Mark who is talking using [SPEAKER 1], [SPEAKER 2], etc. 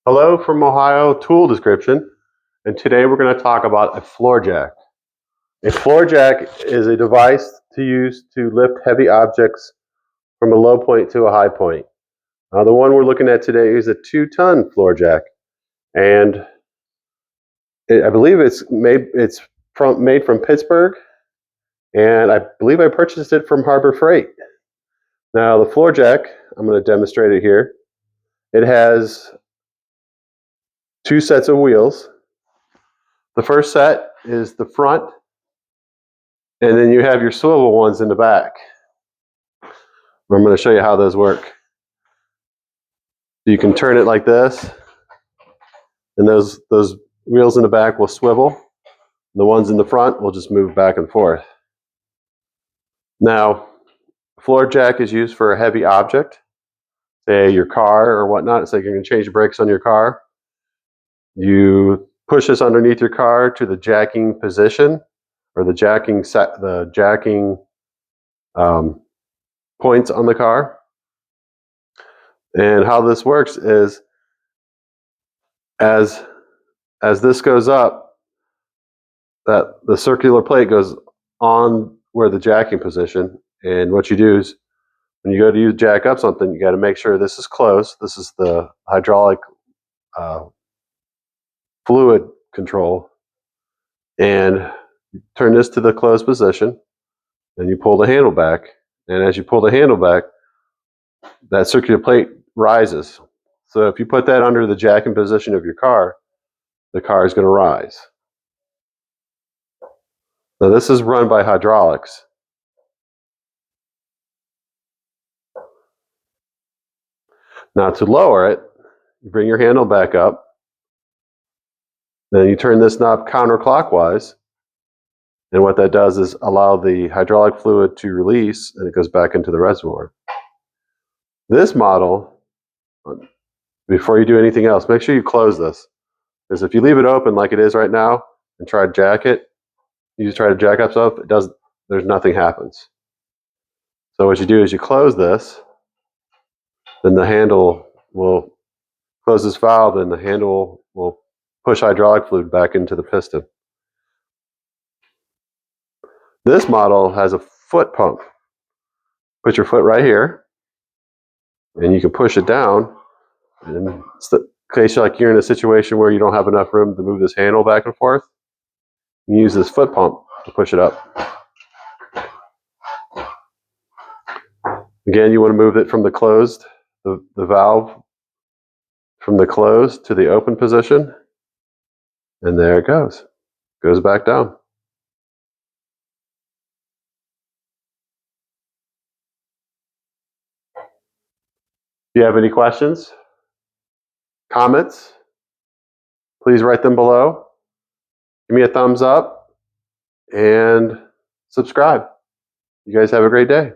[SPEAKER 1] Hello from Ohio Tool Description, and today we're going to talk about a floor jack. A floor jack is a device to use to lift heavy objects from a low point to a high point. The one we're looking at today is a 2-ton floor jack, and I believe it's made from Pittsburgh, and I believe I purchased it from Harbor Freight. Now the floor jack, I'm going to demonstrate it here. It has 2 sets of wheels. The first set is the front, and then you have your swivel ones in the back. I'm going to show you how those work. You can turn it like this, and those wheels in the back will swivel. The ones in the front will just move back and forth. Now, floor jack is used for a heavy object, say your car or whatnot. So you're going to change the brakes on your car. You push this underneath your car to the jacking position, or the jacking points on the car. And how this works is, as this goes up, that the circular plate goes on where the jacking position. And what you do is, when you go to jack up something, you got to make sure this is closed. This is the hydraulic fluid control, and you turn this to the closed position, and you pull the handle back. And as you pull the handle back, that circular plate rises. So if you put that under the jacking position of your car, the car is going to rise. Now this is run by hydraulics. Now to lower it, you bring your handle back up, then you turn this knob counterclockwise, and what that does is allow the hydraulic fluid to release, and it goes back into the reservoir. This model, before you do anything else, make sure you close this, because if you leave it open like it is right now and try to jack it, you just try to jack up stuff, there's nothing happens. So what you do is you close this, then the handle will close this valve, and the handle will push hydraulic fluid back into the piston. This model has a foot pump. Put your foot right here, and you can push it down. And in case you're in a situation where you don't have enough room to move this handle back and forth, you use this foot pump to push it up. Again, you want to move it from the closed, the valve from the closed to the open position, and there it goes. Goes back down. If you have any questions, comments, please write them below. Give me a thumbs up and subscribe. You guys have a great day.